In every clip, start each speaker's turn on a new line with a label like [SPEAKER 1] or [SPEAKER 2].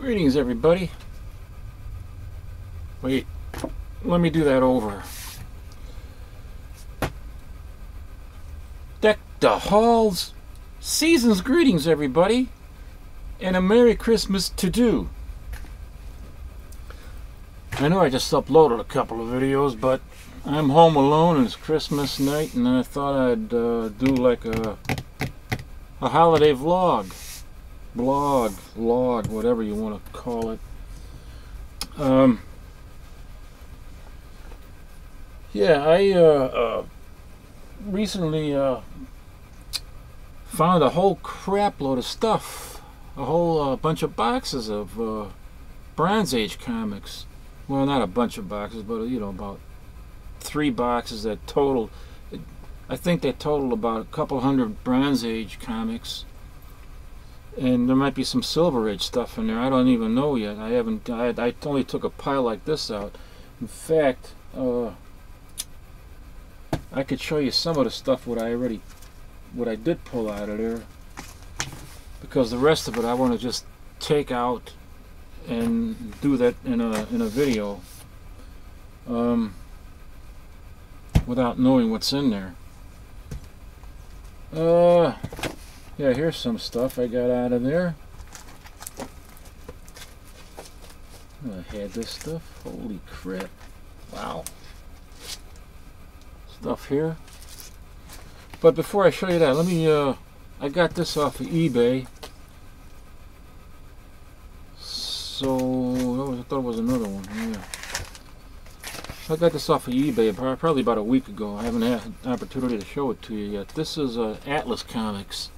[SPEAKER 1] Greetings, everybody. Wait, let me do that over. Deck the halls. Season's greetings, everybody, and a Merry Christmas to do. I know I just uploaded a couple of videos, but I'm home alone and it's Christmas night, and I thought I'd do like a holiday vlog. Blog, log, whatever you want to call it. Yeah, I recently found a whole crap load of stuff, a whole bunch of boxes of Bronze Age comics. Well, not a bunch of boxes, but you know, about 3 boxes that totaled. I think they totaled about a couple hundred Bronze Age comics. And there might be some Silver Age stuff in there. I don't even know yet. I only took a pile like this out. In fact, I could show you some of the stuff what I did pull out of there, because the rest of it I want to just take out and do that in a video without knowing what's in there. Yeah, here's some stuff I got out of there. I had this stuff. Holy crap. Wow. Stuff here. But before I show you that, let me, I got this off of eBay. So, I thought it was another one. Yeah. I got this off of eBay probably about a week ago. I haven't had an opportunity to show it to you yet. This is Atlas Comics.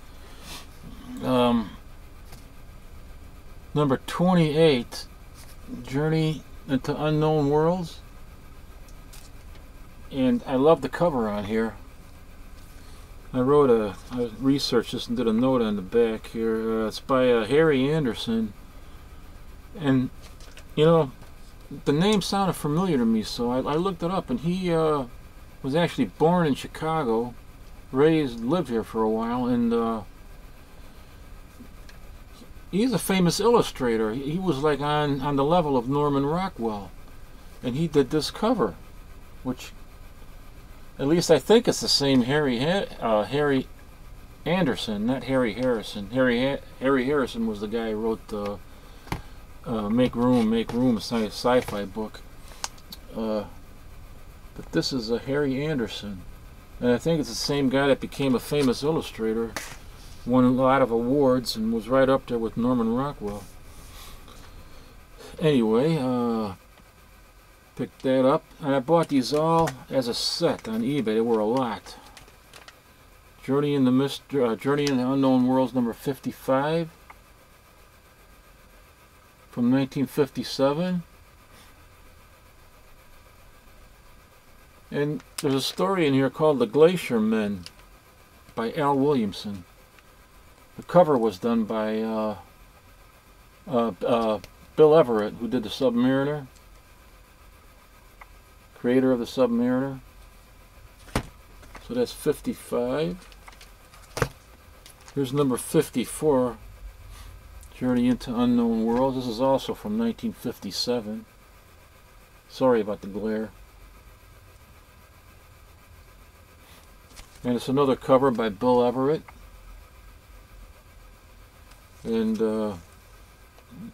[SPEAKER 1] Number 28, Journey into Unknown Worlds. And I love the cover on here. I researched this and did a note on the back here. It's by Harry Anderson. And, you know, the name sounded familiar to me, so I looked it up, and he was actually born in Chicago, lived here for a while, and he's a famous illustrator. He was like on the level of Norman Rockwell, and he did this cover, which at least I think it's the same Harry Anderson, not Harry Harrison. Harry Harrison was the guy who wrote Make Room, sci-fi book. But this is a Harry Anderson, and I think it's the same guy that became a famous illustrator, won a lot of awards, and was right up there with Norman Rockwell. Anyway, picked that up, and I bought these all as a set on eBay. They were a lot. Journey into Unknown Worlds number 55 from 1957. And there's a story in here called The Glacier Men by Al Williamson. The cover was done by Bill Everett, who did the Submariner, creator of the Submariner. So that's 55. Here's number 54, Journey into Unknown Worlds. This is also from 1957. Sorry about the glare. And it's another cover by Bill Everett. And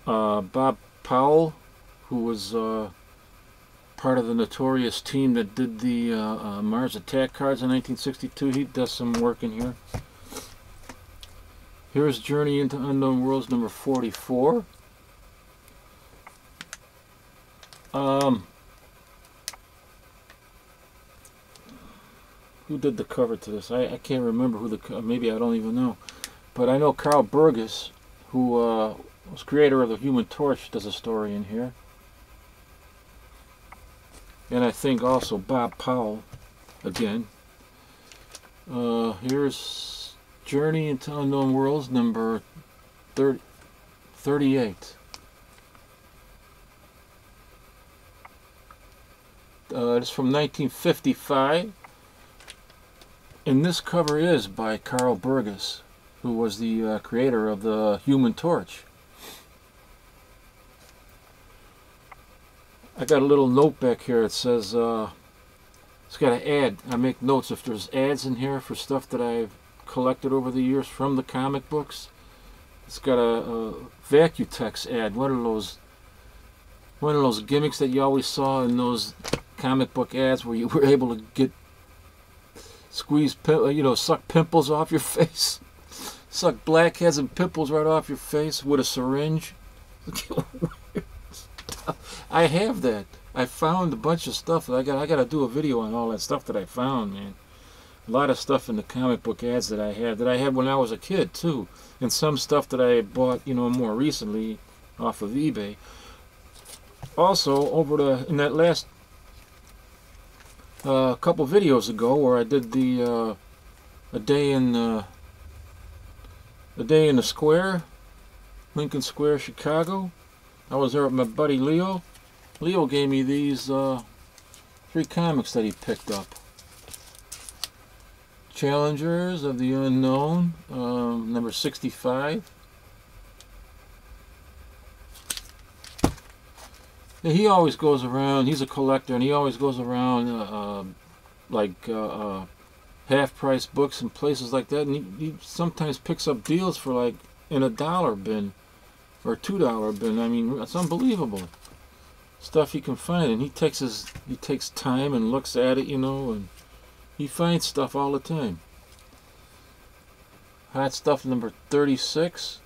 [SPEAKER 1] Bob Powell, who was part of the notorious team that did the Mars Attack cards in 1962. He does some work in here. Here's Journey into Unknown Worlds number 44. Who did the cover to this? I can't remember who maybe I don't even know. But I know Carl Burgess, who was creator of the Human Torch, does a story in here. And I think also Bob Powell, again. Here's Journey into Unknown Worlds number 38. It's from 1955. And this cover is by Carl Burgess, who was the creator of the Human Torch. I got a little note back here. It says it's got an ad. I make notes if there's ads in here for stuff that I've collected over the years from the comic books. It's got a Vacutex ad. One of those gimmicks that you always saw in those comic book ads where you were able to get suck pimples off your face. Suck blackheads and pimples right off your face with a syringe. I have that. I found a bunch of stuff. I got to do a video on all that stuff that I found, man. A lot of stuff in the comic book ads that I had when I was a kid too, and some stuff that I bought, more recently off of eBay. Also, in that last couple videos ago, where I did the a day in the square, Lincoln Square, Chicago. I was there with my buddy Leo. Leo gave me these 3 comics that he picked up. Challengers of the Unknown, number 65. And he always goes around, he's a collector, and he always goes around half-price books and places like that, and he sometimes picks up deals for like in $1 bin or $2 bin. I mean, it's unbelievable stuff he can find, and he takes time and looks at it, and he finds stuff all the time. Hot Stuff number 36,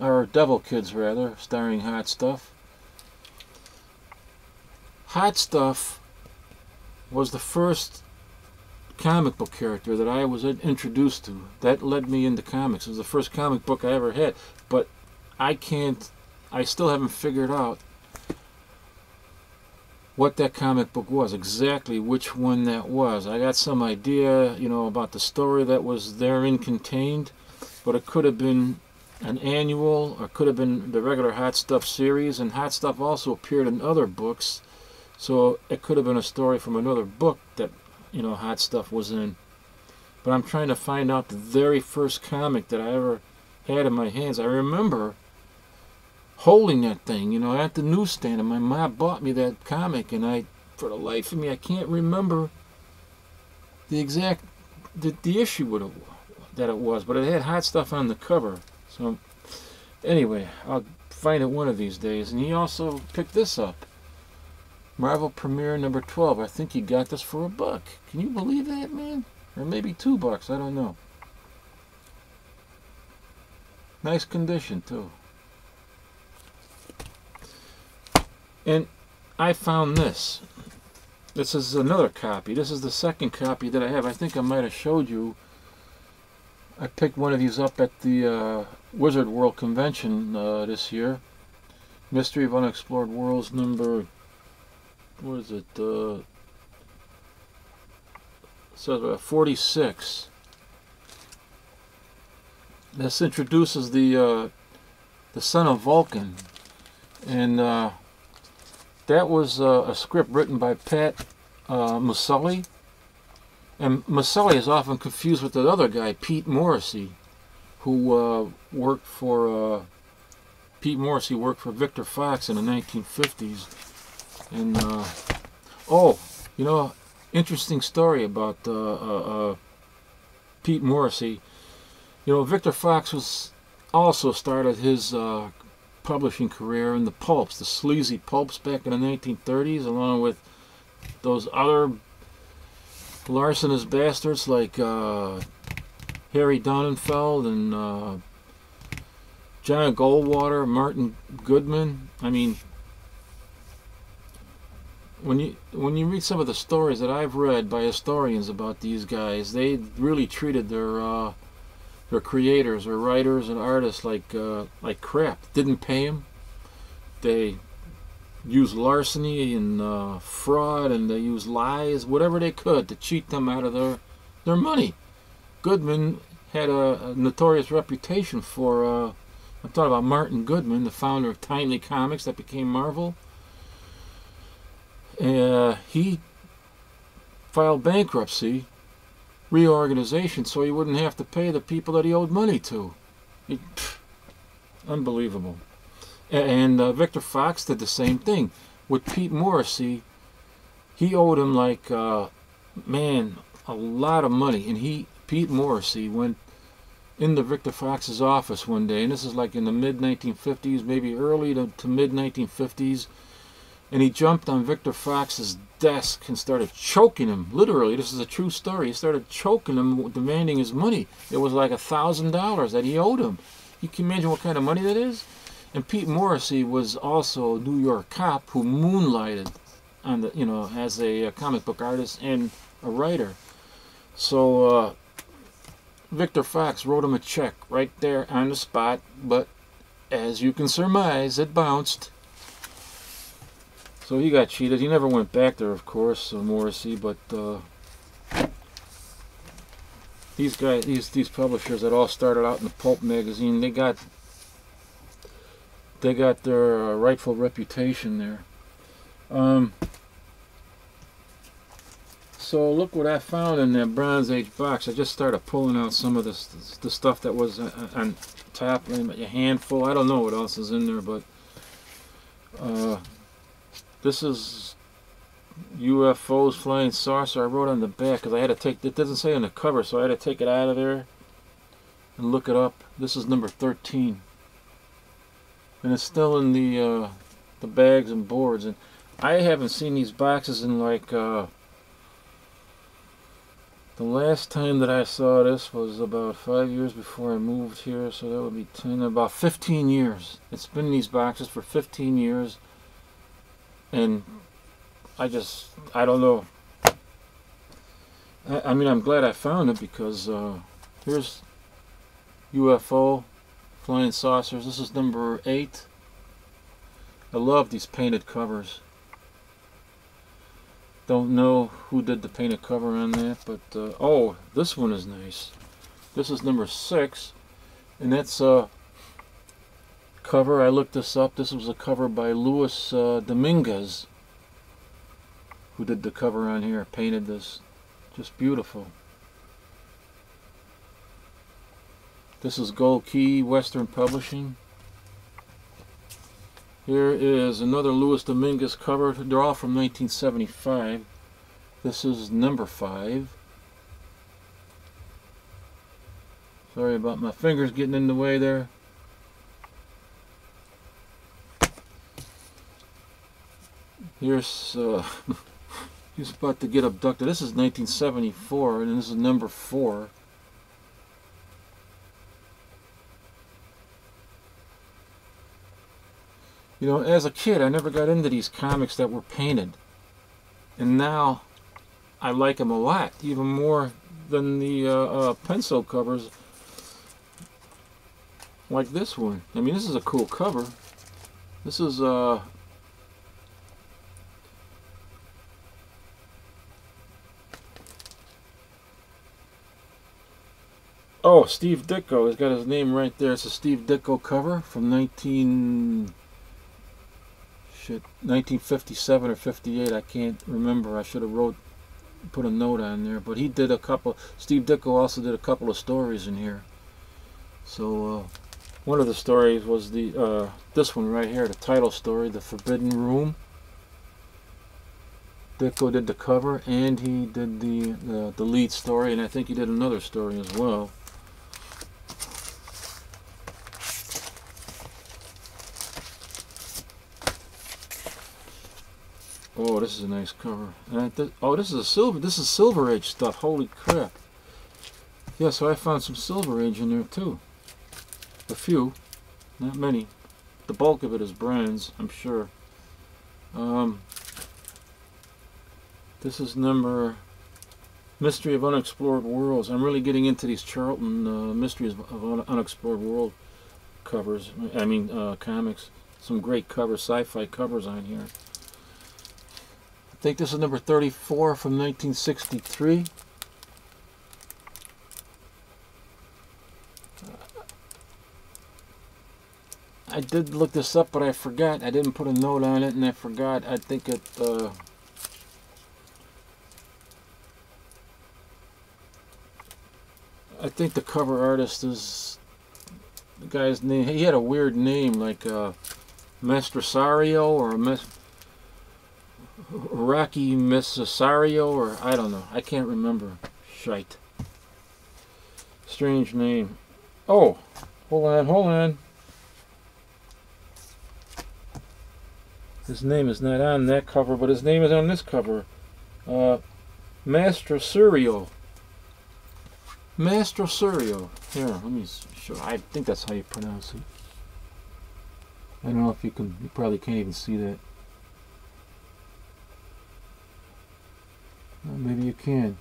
[SPEAKER 1] or Devil Kids rather, starring Hot Stuff. Hot Stuff was the first comic book character that I was introduced to. That led me into comics. It was the first comic book I ever had, but I still haven't figured out what that comic book was, exactly which one that was. I got some idea, about the story that was therein contained, but it could have been an annual, or could have been the regular Hot Stuff series, and Hot Stuff also appeared in other books, so it could have been a story from another book that, Hot Stuff was in. But I'm trying to find out the very first comic that I ever had in my hands. I remember holding that thing, at the newsstand, and my mom bought me that comic, and for the life of me, I can't remember the exact the issue that it was, but it had Hot Stuff on the cover. So anyway, I'll find it one of these days. And he also picked this up, Marvel Premiere number 12. I think he got this for $1. Can you believe that, man? Or maybe $2. I don't know. Nice condition too. And I found this. This is another copy. This is the second copy that I have. I think I might have showed you. I picked one of these up at the Wizard World Convention this year. Mystery of Unexplored Worlds number, what is it? Says 46. This introduces the son of Vulcan, and that was a script written by Pat Maselli. And Maselli is often confused with that other guy, Pete Morrissey, who worked for Victor Fox in the 1950s. And interesting story about Pete Morrissey. Victor Fox also started his publishing career in the pulps, the sleazy pulps back in the 1930s, along with those other larcenous bastards like Harry Donenfeld and John Goldwater, Martin Goodman. I mean, when you read some of the stories that I've read by historians about these guys, they really treated their creators or writers and artists like crap. Didn't pay them. They used larceny and fraud, and they used lies, whatever they could, to cheat them out of their money. Goodman had a notorious reputation for, I'm talking about Martin Goodman, the founder of Timely Comics that became Marvel. He filed bankruptcy, reorganization, so he wouldn't have to pay the people that he owed money to. Unbelievable. And Victor Fox did the same thing. with Pete Morrissey, he owed him like, man, a lot of money. And Pete Morrissey went into Victor Fox's office one day, and this is like in the mid-1950s, maybe early to mid-1950s, and he jumped on Victor Fox's desk and started choking him. Literally, this is a true story. He started choking him, demanding his money. It was like $1,000 that he owed him. You can imagine what kind of money that is? And Pete Morrissey was also a New York cop who moonlighted on the, as a comic book artist and a writer. So Victor Fox wrote him a check right there on the spot, but as you can surmise, it bounced. So he got cheated. He never went back there, of course, Morrissey, but these guys, these publishers that all started out in the pulp magazine, they got their rightful reputation there. So look what I found in that Bronze Age box. I just started pulling out some of the stuff that was on top, a handful. I don't know what else is in there, but this is UFOs, Flying Saucer. I wrote on the back because I had to take, it doesn't say on the cover, so I had to take it out of there and look it up. This is number 13. And it's still in the bags and boards. And I haven't seen these boxes in like, the last time that I saw this was about 5 years before I moved here, so that would be 10, about 15 years. It's been in these boxes for 15 years. And I don't know. I mean, I'm glad I found it because here's UFO, Flying Saucers. This is number 8. I love these painted covers. Don't know who did the painted cover on that, but oh, this one is nice. This is number 6, and that's cover. I looked this up. This was a cover by Luis Dominguez, who did the cover on here, painted this. Just beautiful. This is Gold Key Western Publishing. Here is another Luis Dominguez cover. They're all from 1975. This is number 5. Sorry about my fingers getting in the way there. Here's he's about to get abducted. This is 1974, and this is number 4. You know, as a kid, I never got into these comics that were painted, and now I like them a lot, even more than the pencil covers, like this one. I mean, this is a cool cover. This is oh, Steve Ditko. He's got his name right there. It's a Steve Ditko cover from 1957 or 58. I can't remember. I should have put a note on there. But he did a couple. Steve Ditko also did a couple of stories in here. So one of the stories was the this one right here, the title story, The Forbidden Room. Ditko did the cover, and he did the lead story, and I think he did another story as well. Oh, this is a nice cover. Oh, this is Silver Age stuff. Holy crap. Yeah, so I found some Silver Age in there too. A few. Not many. The bulk of it is bronze, I'm sure. This is number Mystery of Unexplored Worlds. I'm really getting into these Charlton Mysteries of Unexplored World covers. I mean, comics. Some great covers, sci-fi covers on here. I think this is number 34 from 1963. I did look this up, but I forgot. I didn't put a note on it, and I forgot. I think it... I think the cover artist is... The guy's name... He had a weird name, like Maestresario or Rocky Missasario, or I don't know. I can't remember. Shite. Strange name. Oh, hold on. His name is not on that cover, but his name is on this cover. Mastro Surio. Mastro Surio. Here, let me show. I think that's how you pronounce it. I don't know if you can. You probably can't even see that. Maybe you can.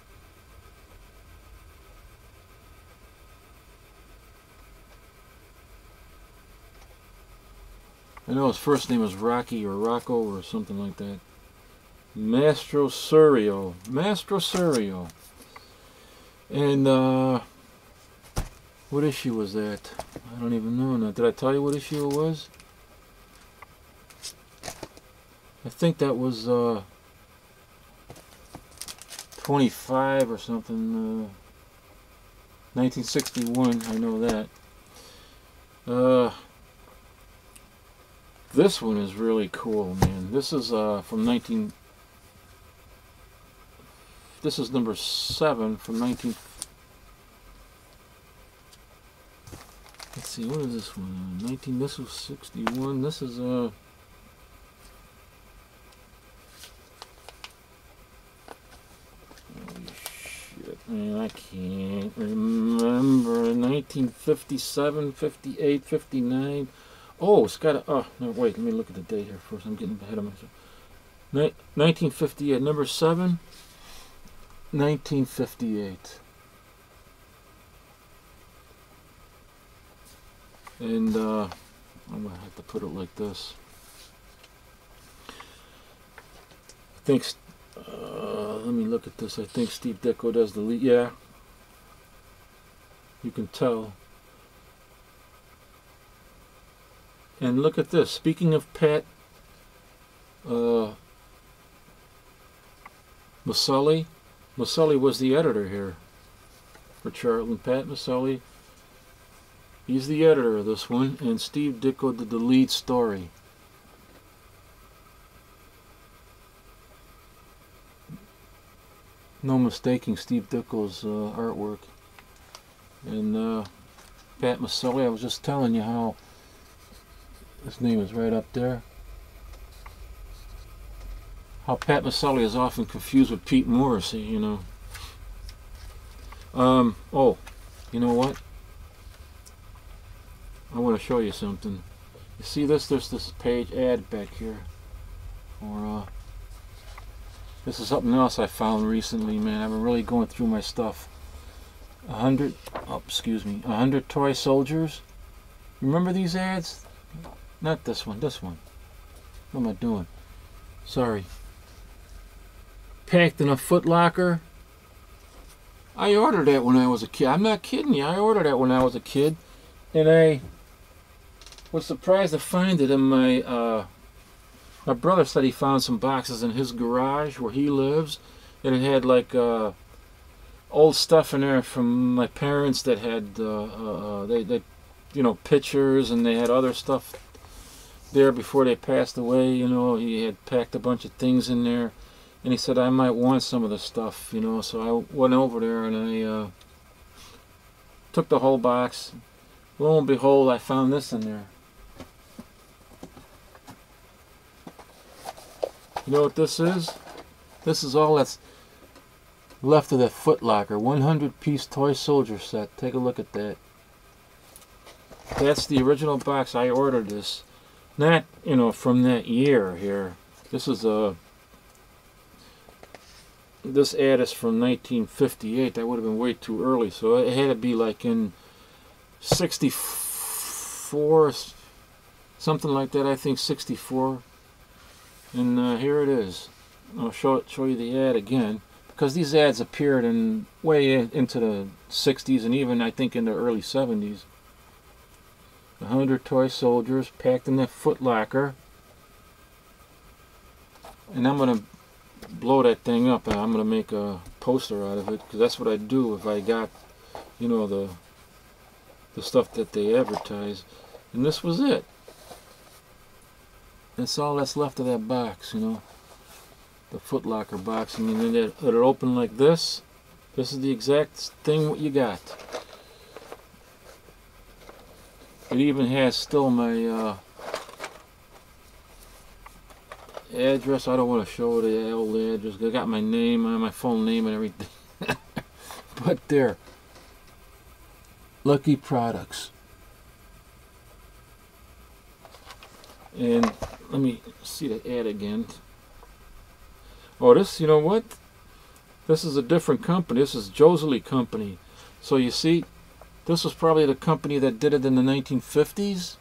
[SPEAKER 1] I know his first name was Rocky or Rocco or something like that. Mastro Surio. Mastro Surio. And, what issue was that? I don't even know now. Did I tell you what issue it was? I think that was, 25 or something. 1961, I know that. This one is really cool, man. This is from 19. This is number 7 from 19. Let's see, what is this one? 19. This was 61. This is holy shit, man! I can't remember. 1957, 58, 59. Oh, it's got a... Oh, no, wait. Let me look at the date here first. I'm getting ahead of myself. 1958. Number 7. 1958. And, I'm going to have to put it like this. I think... let me look at this. I think Steve Ditko does the lead. Yeah. You can tell. And look at this. Speaking of Pat Maselli, Maselli was the editor here for Charlton. Pat Maselli, he's the editor of this one, and Steve Ditko did the lead story. No mistaking Steve Ditko's artwork. And Pat Maselli, I was just telling you how his name is right up there. How Pat Maselli is often confused with Pete Morrissey, you know. Oh, you know what? I want to show you something. You see this? There's this page ad back here. Or, this is something else I found recently, man. I've been really going through my stuff. 100 toy soldiers. Remember these ads? Not this one, this one. What am I doing? Sorry. Packed in a Foot Locker. I ordered that when I was a kid. I'm not kidding you. I ordered that when I was a kid. And I was surprised to find it in my... my brother said he found some boxes in his garage where he lives. And it had like old stuff in there from my parents that had... they you know, pictures, and they had other stuff there before they passed away. You know, he had packed a bunch of things in there, and he said I might want some of the stuff, you know. So I went over there and I took the whole box. Lo and behold, I found this in there. You know what this is? This is all that's left of that Foot Locker 100-piece toy soldier set. Take a look at that. That's the original box. I ordered this. Not, you know, from that year here. This is this ad is from 1958. That would have been way too early. So it had to be like in 64, something like that. I think 64. And here it is. I'll show you the ad again, because these ads appeared in way into the 60s and even I think in the early 70s. 100 toy soldiers packed in that Foot Locker. And I'm going to blow that thing up. I'm going to make a poster out of it, because that's what I'd do if I got, you know, the stuff that they advertise. And this was it. That's all that's left of that box, you know. the Foot Locker box. I mean, it'll open like this. This is the exact thing what you got. It even has still my address. I don't want to show the old address. I got my name, my phone name and everything. But there. Lucky Products. And let me see the ad again. Oh, this, you know what? This is a different company. This is Josley Company. So you see, this was probably the company that did it in the 1950s.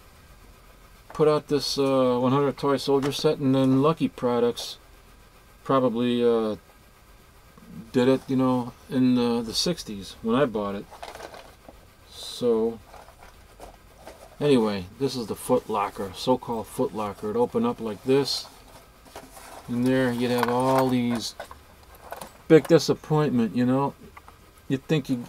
[SPEAKER 1] Put out this 100 toy soldier set, and then Lucky Products probably did it, you know, in the 60s when I bought it. So anyway, this is the Foot Locker, so-called Foot Locker. It opened up like this. In there you'd have all these. Big disappointment, you know. You think you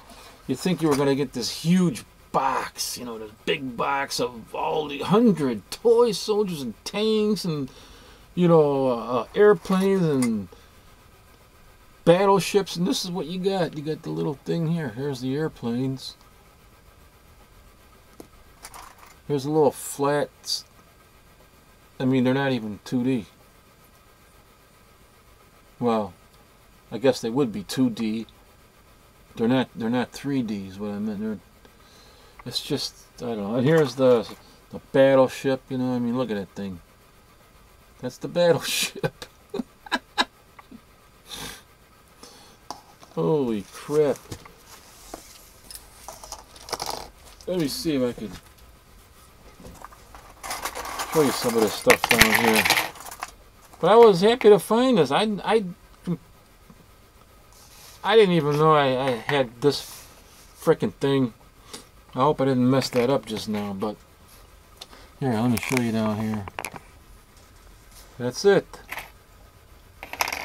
[SPEAKER 1] were going to get this huge box, you know, this big box of all the 100 toy soldiers and tanks and, you know, airplanes and battleships, and this is what you got. You got the little thing here. Here's the airplanes. Here's a little flat. I mean, they're not even 2D. Well, I guess they would be 2D. They're not 3D is what I meant. It's just, I don't know. And here's the battleship, you know, I mean, look at that thing. That's the battleship. Holy crap. Let me see if I can show you some of this stuff down here. But I was happy to find this. I didn't even know I had this frickin' thing. I hope I didn't mess that up just now, but here, let me show you down here. That's it.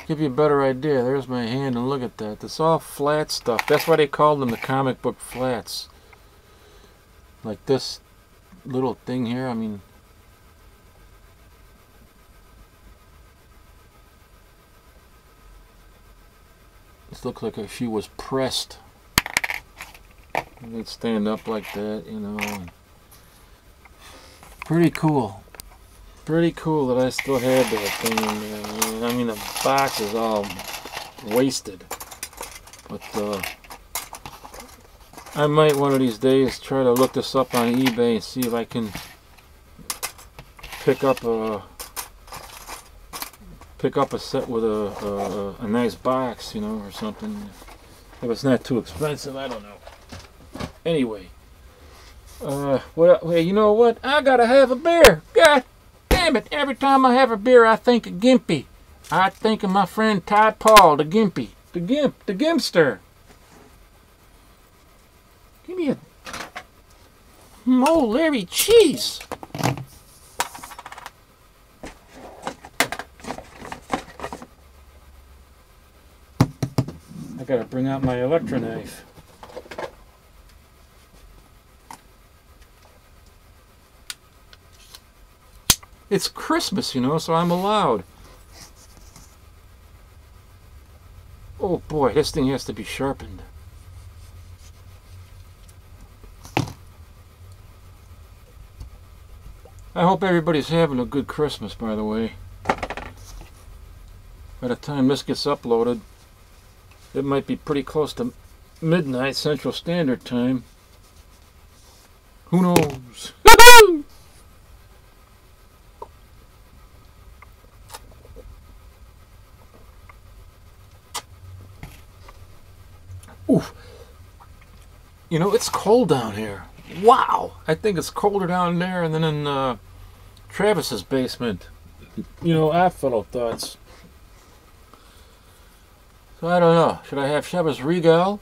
[SPEAKER 1] Give you a better idea. There's my hand, and look at that. It's all flat stuff. That's why they called them the comic book flats. Like this little thing here, I mean, this looks like if she was pressed. They'd stand up like that, you know. Pretty cool. Pretty cool that I still had that thing in there. I mean, the box is all wasted. But I might one of these days try to look this up on eBay and see if I can pick up a set with a nice box, you know, or something. If it's not too expensive, I don't know. Anyway, well, you know what? I gotta have a beer. God damn it! Every time I have a beer, I think of Gimpy. I think of my friend Ty Paul, the Gimpy, the Gimpster. Give me a old Larry cheese. I gotta bring out my electro knife. It's Christmas, you know, so I'm allowed. Oh boy, this thing has to be sharpened. I hope everybody's having a good Christmas, by the way. By the time this gets uploaded, it might be pretty close to midnight Central Standard Time. Who knows? Oof. You know, it's cold down here. Wow! I think it's colder down there than in Travis's basement. You know, Oddfellow thoughts. So I don't know. Should I have Chivas Regal?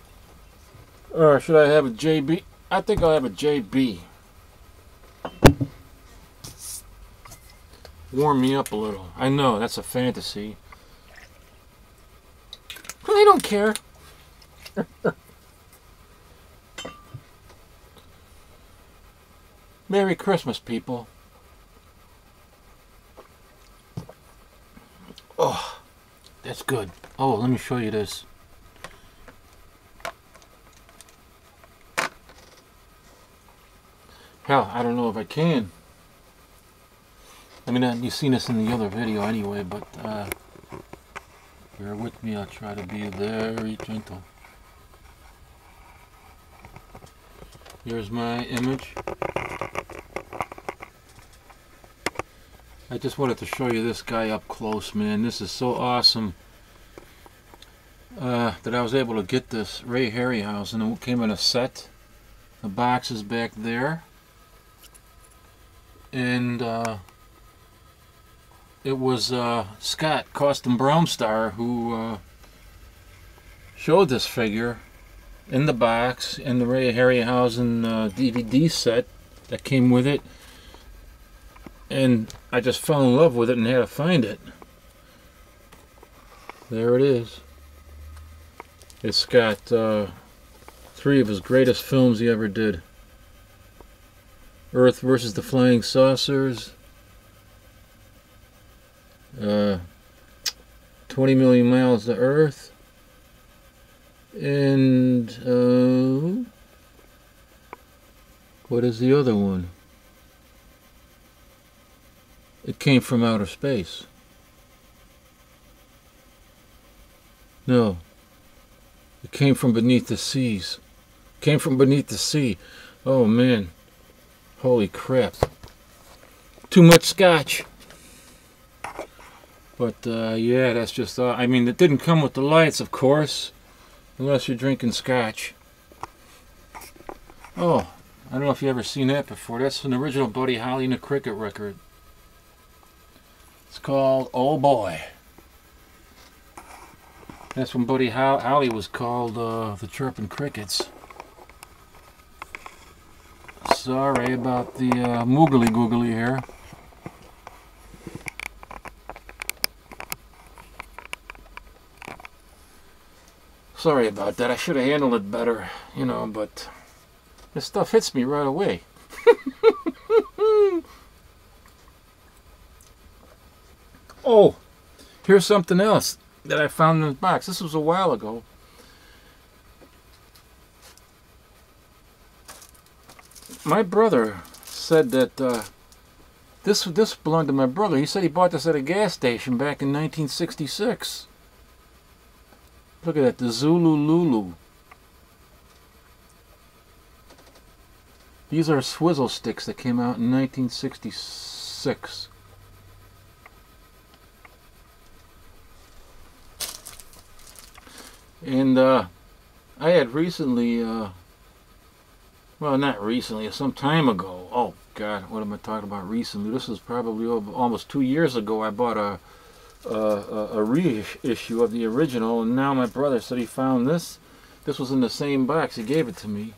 [SPEAKER 1] Or should I have a JB? I think I'll have a JB. Warm me up a little. I know, that's a fantasy. But I don't care. Merry Christmas, people. Oh, That's good. Oh, let me show you this. Hell, I don't know if I can. I mean, you've seen this in the other video anyway, but bear with me. I'll try to be very gentle. Here's my image. I just wanted to show you this guy up close, man. This is so awesome that I was able to get this Ray Harryhausen. It came in a set. The box is back there. And it was Scott Costin Brownstar who showed this figure in the box in the Ray Harryhausen DVD set that came with it, and I just fell in love with it and had to find it. There it is. It's got 3 of his greatest films he ever did. Earth versus the Flying Saucers, 20 Million Miles to Earth, and what is the other one? It Came from Outer Space. No. It Came from Beneath the Seas. Came from Beneath the Sea. Oh man. Holy crap. Too much scotch. But yeah, that's just, I mean, it didn't come with the lights, of course, unless you're drinking scotch. Oh, I don't know if you've ever seen that before. That's an original Buddy Holly and the Cricket record. It's called Oh Boy. That's when Buddy Holly was called the Chirpin' Crickets. Sorry about the moogly googly here. Sorry about that. I should have handled it better, you know, but this stuff hits me right away. Oh, here's something else that I found in the box. This was a while ago. My brother said that this belonged to my brother. He said he bought this at a gas station back in 1966. Look at that, the Zulu Lulu. These are swizzle sticks that came out in 1966. And I had recently, well, not recently, some time ago. Oh God, what am I talking about recently? This was probably almost 2 years ago. I bought a reissue of the original, and now my brother said he found this. This was in the same box. He gave it to me,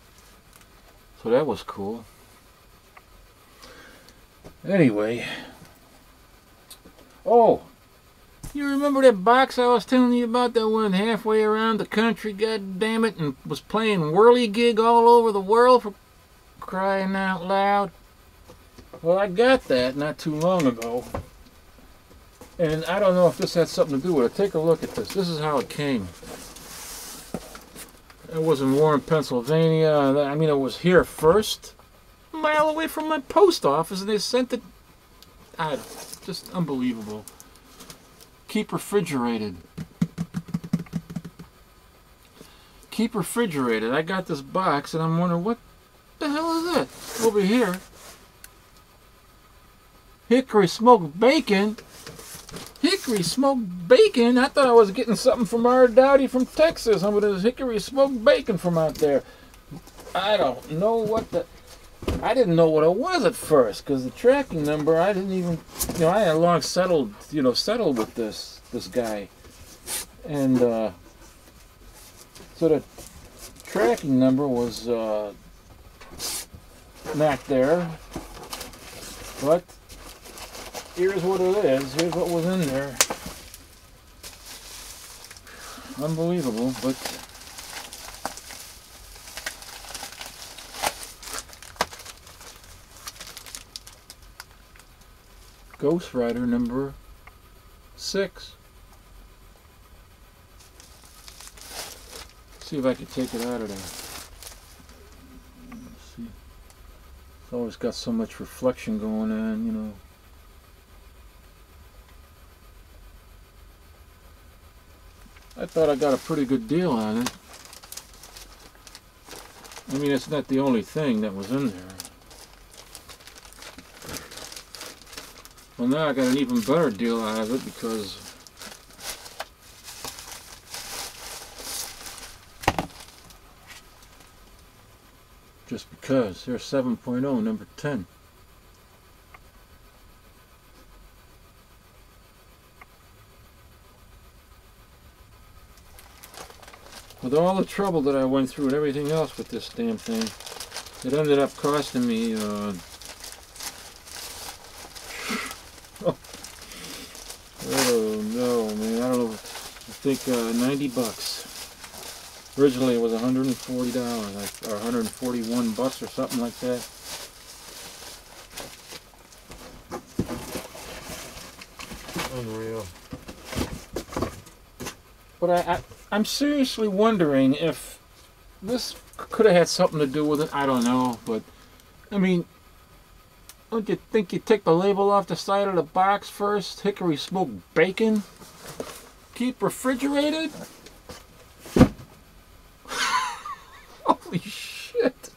[SPEAKER 1] so that was cool. Anyway, oh, you remember that box I was telling you about that went halfway around the country, god damn it, and was playing whirligig all over the world, for crying out loud? Well, I got that not too long ago. And I don't know if this had something to do with it. Take a look at this. This is how it came. It was in Warren, Pennsylvania. I mean, it was here first, a mile away from my post office, and they sent it. Just unbelievable. Keep refrigerated. Keep refrigerated. I got this box, and I'm wondering, what the hell is that over here? Hickory smoked bacon. Hickory smoked bacon? I thought I was getting something from our Dowdy from Texas. Some of this hickory smoked bacon from out there. I don't know what the... I didn't know what it was at first, because the tracking number, I didn't even... You know, I had long settled with this guy. And, so the tracking number was, not there. But... here's what it is. Here's what was in there. Unbelievable, but Ghost Rider number 6. see if I can take it out of there. Let's see. It's always got so much reflection going on, you know. I thought I got a pretty good deal on it. I mean, it's not the only thing that was in there. Well, now I got an even better deal out of it because just because there's 7.0 number 10. With all the trouble that I went through and everything else with this damn thing, it ended up costing me oh no, man, I don't know, I think 90 bucks. Originally it was $140, or 141 bucks or something like that. Unreal. But I'm seriously wondering if this could have had something to do with it. I don't know, but I mean, don't you think you take the label off the side of the box first? Hickory smoked bacon? Keep refrigerated? Holy shit.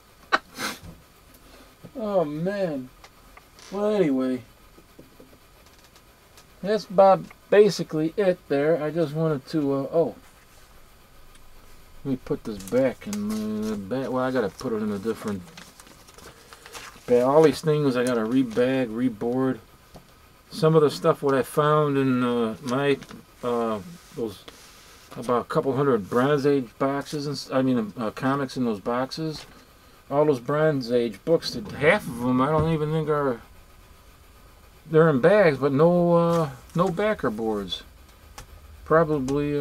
[SPEAKER 1] Oh man. Well, anyway, that's about basically it there. I just wanted to oh, let me put this back in the bag. Well, I gotta put it in a different bag. All these things I gotta rebag, reboard. Some of the stuff what I found in my those about a couple hundred Bronze Age boxes, and I mean comics in those boxes. All those Bronze Age books, half of them I don't even think are. They're in bags, but no no backer boards. Probably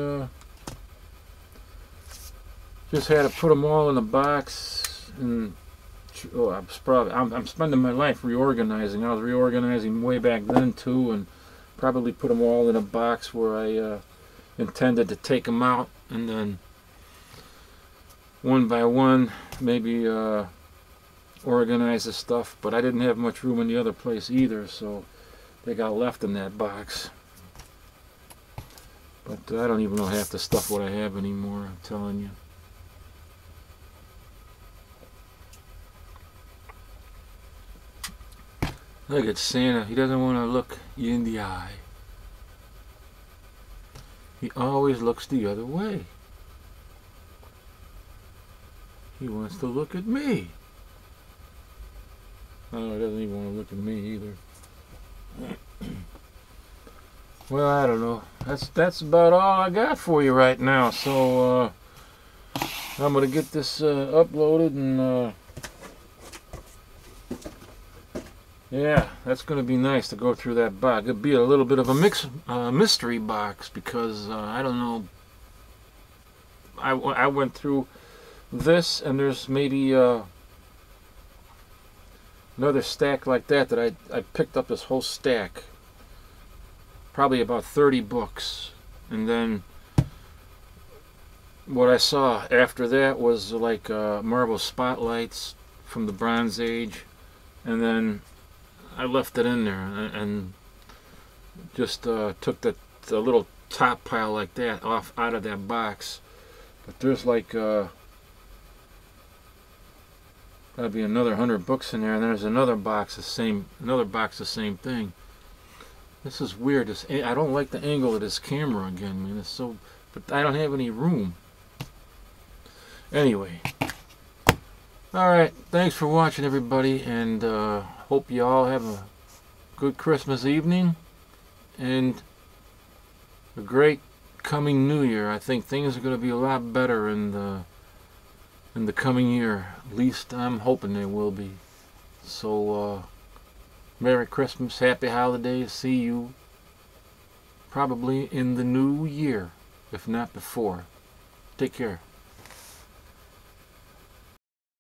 [SPEAKER 1] just had to put them all in a box, and oh, I'm spending my life reorganizing. I was reorganizing way back then too, and probably put them all in a box where I intended to take them out, and then one by one maybe organize the stuff. But I didn't have much room in the other place either, so they got left in that box. But I don't even know half the stuff what I have anymore, I'm telling you. Look at Santa. He doesn't want to look you in the eye. He always looks the other way. He wants to look at me. Oh, he doesn't even want to look at me either. Well, I don't know. That's about all I got for you right now. So I'm gonna get this uploaded, and yeah, that's gonna be nice to go through that box. It'll be a little bit of a mystery box because I don't know. I went through this, and there's maybe another stack like that I picked up this whole stack. Probably about 30 books, and then what I saw after that was like marble spotlights from the Bronze Age, and then I left it in there and just took the little top pile like that off out of that box. But there's like gotta be another 100 books in there, and there's another box the same thing. This is weird. I don't like the angle of this camera again, man. It's so, but I don't have any room. Anyway, all right. Thanks for watching, everybody, and hope you all have a good Christmas evening and a great coming New Year. I think things are going to be a lot better in the coming year. At least I'm hoping they will be. So. Merry Christmas, Happy Holidays, see you probably in the new year, if not before. Take care.